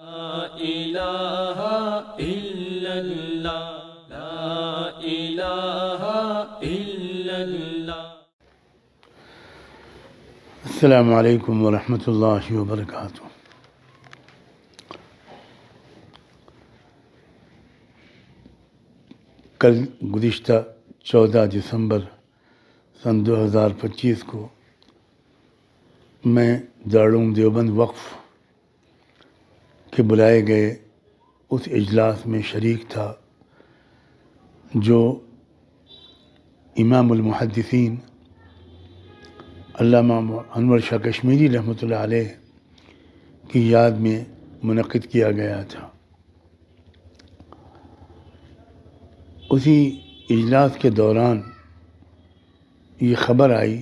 الہ الا اللہ، لا الہ الا اللہ۔ السلام علیکم ورحمۃ اللہ وبرکاتہ۔ کل گزشتہ 14 دسمبر سن 2025 کو میں دارالعلوم دیوبند وقف کے بلائے گئے اس اجلاس میں شریک تھا جو امام المحدثین علامہ انور شاہ کشمیری رحمۃ اللہ علیہ کی یاد میں منعقد کیا گیا تھا۔ اسی اجلاس کے دوران یہ خبر آئی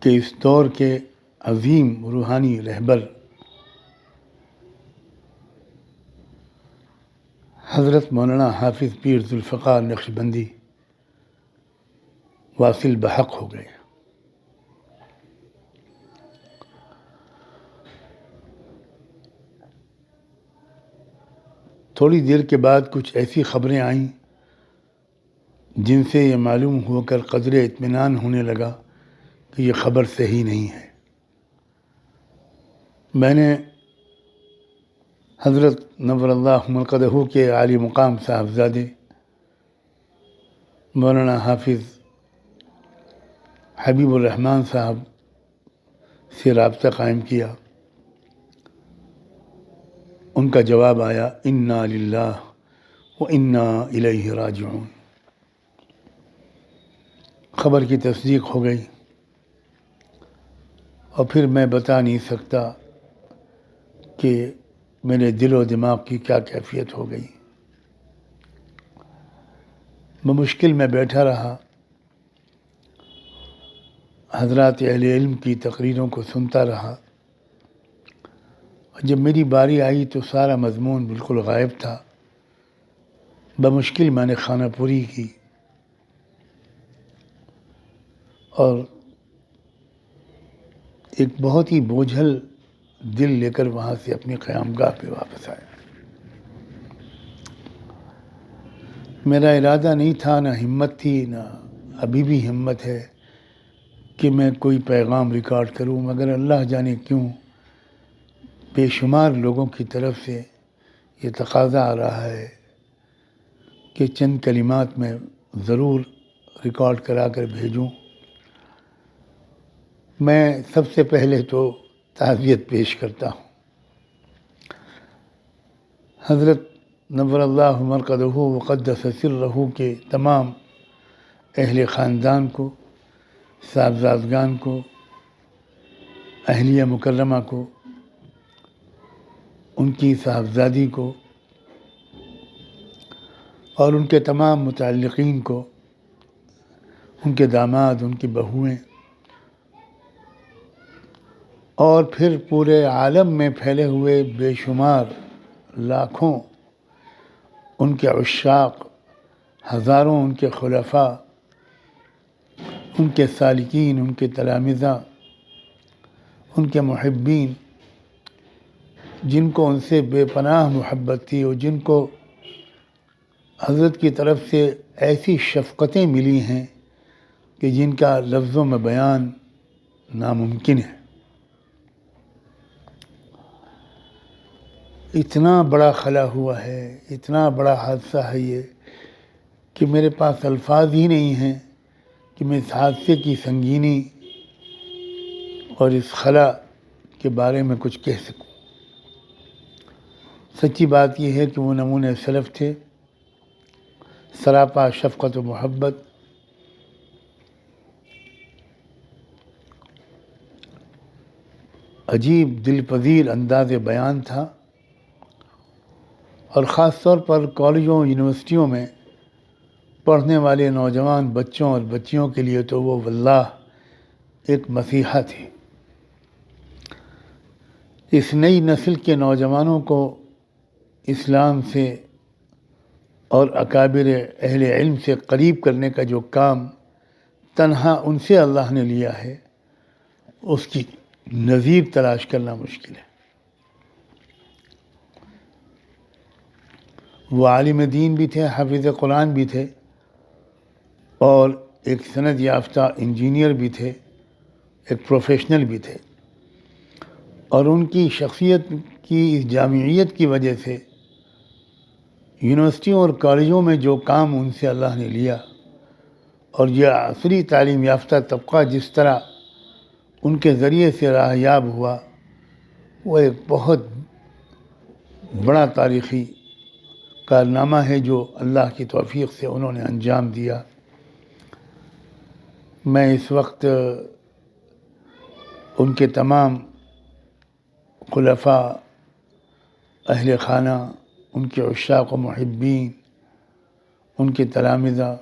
کہ اس دور کے عظیم روحانی رہبر حضرت مولانا حافظ پیر ذوالفقار نقشبندی واصل بحق ہو گئے۔ تھوڑی دیر کے بعد کچھ ایسی خبریں آئیں جن سے یہ معلوم ہو کر قدر اطمینان ہونے لگا کہ یہ خبر صحیح نہیں ہے۔ میں نے حضرت نور اللہ مرقدہ کے عالی مقام صاحبزادے مولانا حافظ حبیب الرحمن صاحب سے رابطہ قائم کیا۔ ان کا جواب آیا انا للہ و انا الیہ راجعون۔ خبر کی تصدیق ہو گئی اور پھر میں بتا نہیں سکتا کہ میرے دل و دماغ کی کیا کیفیت ہو گئی۔ بمشکل میں بیٹھا رہا، حضرات اہل علم کی تقریروں کو سنتا رہا، اور جب میری باری آئی تو سارا مضمون بالکل غائب تھا۔ بمشکل میں نے خانہ پوری کی اور ایک بہت ہی بوجھل دل لے کر وہاں سے اپنی قیامگاہ پہ واپس آیا۔ میرا ارادہ نہیں تھا، نہ ہمت تھی، نہ ابھی بھی ہمت ہے کہ میں کوئی پیغام ریکارڈ کروں، مگر اللہ جانے کیوں بے شمار لوگوں کی طرف سے یہ تقاضا آ رہا ہے کہ چند کلمات میں ضرور ریکارڈ کرا کر بھیجوں۔ میں سب سے پہلے تو تعزیت پیش کرتا ہوں حضرت نور اللہ مرقدہ وقدس سرہ کے تمام اہل خاندان کو، صاحبزادگان کو، اہلیہ مکرمہ کو، ان کی صاحبزادی کو اور ان کے تمام متعلقین کو، ان کے داماد، ان کی بہوئیں، اور پھر پورے عالم میں پھیلے ہوئے بے شمار لاکھوں ان کے عشاق، ہزاروں ان کے خلفاء، ان کے سالکین، ان کے تلامذہ، ان کے محبین، جن کو ان سے بے پناہ محبت تھی اور جن کو حضرت کی طرف سے ایسی شفقتیں ملی ہیں کہ جن کا لفظوں میں بیان ناممکن ہے۔ اتنا بڑا خلا ہوا ہے، اتنا بڑا حادثہ ہے یہ کہ میرے پاس الفاظ ہی نہیں ہیں کہ میں اس حادثے کی سنگینی اور اس خلا کے بارے میں کچھ کہہ سکوں۔ سچی بات یہ ہے کہ وہ نمونۂ سلف تھے، سراپا شفقت و محبت، عجیب دل پذیر انداز بیان تھا، اور خاص طور پر کالجوں یونیورسٹیوں میں پڑھنے والے نوجوان بچوں اور بچیوں کے لیے تو وہ واللہ ایک مسیحا تھی۔ اس نئی نسل کے نوجوانوں کو اسلام سے اور اکابر اہل علم سے قریب کرنے کا جو کام تنہا ان سے اللہ نے لیا ہے، اس کی نظیر تلاش کرنا مشکل ہے۔ وہ عالم دین بھی تھے، حافظ قرآن بھی تھے، اور ایک سند یافتہ انجینئر بھی تھے، ایک پروفیشنل بھی تھے، اور ان کی شخصیت کی اس جامعیت کی وجہ سے یونیورسٹیوں اور کالجوں میں جو کام ان سے اللہ نے لیا، اور یہ عصری تعلیم یافتہ طبقہ جس طرح ان کے ذریعے سے راہ یاب ہوا، وہ ایک بہت بڑا تاریخی کارنامہ ہے جو اللہ کی توفیق سے انہوں نے انجام دیا۔ میں اس وقت ان کے تمام خلفاء، اہل خانہ، ان کے عشاق و محبین، ان کے تلامذہ،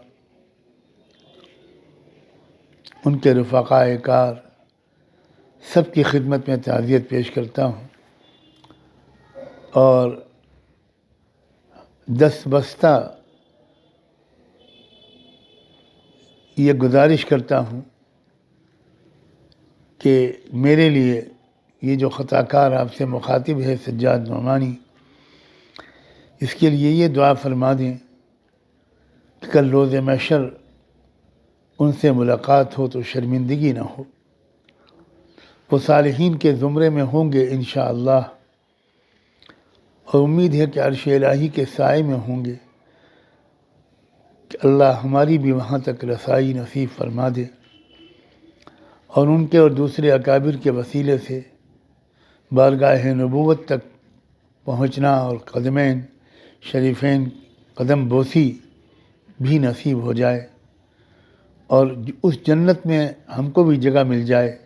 ان کے رفقاء کار، سب کی خدمت میں تعزیت پیش کرتا ہوں، اور دست بستہ یہ گزارش کرتا ہوں کہ میرے لیے یہ جو خطا کار آپ سے مخاطب ہے سجاد نعمانی، اس کے لیے یہ دعا فرما دیں کہ کل روز محشر ان سے ملاقات ہو تو شرمندگی نہ ہو۔ وہ صالحین کے زمرے میں ہوں گے انشاءاللہ، اور امید ہے کہ عرش الہی کے سائے میں ہوں گے، کہ اللہ ہماری بھی وہاں تک رسائی نصیب فرما دے، اور ان کے اور دوسرے اکابر کے وسیلے سے بارگاہ نبوت تک پہنچنا اور قدمین شریفین قدم بوسی بھی نصیب ہو جائے، اور اس جنت میں ہم کو بھی جگہ مل جائے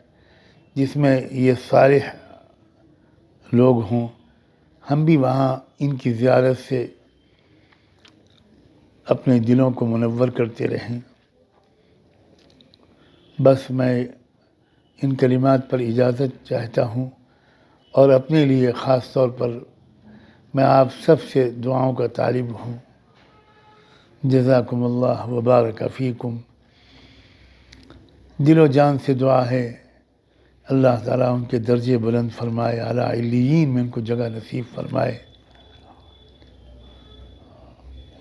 جس میں یہ صالح لوگ ہوں، ہم بھی وہاں ان کی زیارت سے اپنے دلوں کو منور کرتے رہیں۔ بس میں ان کلمات پر اجازت چاہتا ہوں، اور اپنے لیے خاص طور پر میں آپ سب سے دعاؤں کا طالب ہوں۔ جزاکم اللہ وبارک فیکم۔ دل و جان سے دعا ہے اللہ تعالیٰ ان کے درجے بلند فرمائے، اعلیٰ علیین میں ان کو جگہ نصیب فرمائے۔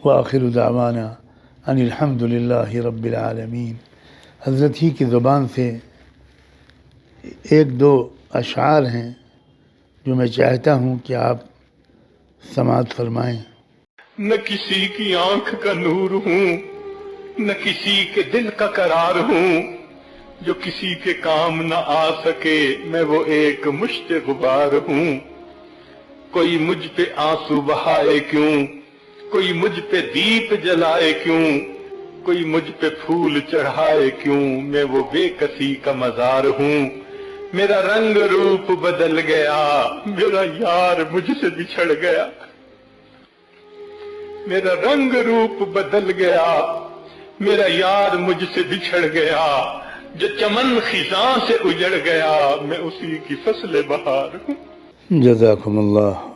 وآخر دعوانا ان الحمد للہ رب العالمین۔ حضرت ہی کی زبان سے ایک دو اشعار ہیں جو میں چاہتا ہوں کہ آپ سماعت فرمائیں۔ نہ کسی کی آنکھ کا نور ہوں، نہ کسی کے دل کا قرار ہوں، جو کسی کے کام نہ آ سکے میں وہ ایک مشت غبار ہوں۔ کوئی مجھ پہ آنسو بہائے کیوں، کوئی مجھ پہ دیپ جلائے کیوں، کوئی مجھ پہ پھول چڑھائے کیوں، میں وہ بے کسی کا مزار ہوں۔ میرا رنگ روپ بدل گیا، میرا یار مجھ سے بچھڑ گیا، میرا رنگ روپ بدل گیا، میرا یار مجھ سے بچھڑ گیا، جو چمن خزاں سے اجڑ گیا، میں اسی کی فصل بہار ہوں۔ جزاکم اللہ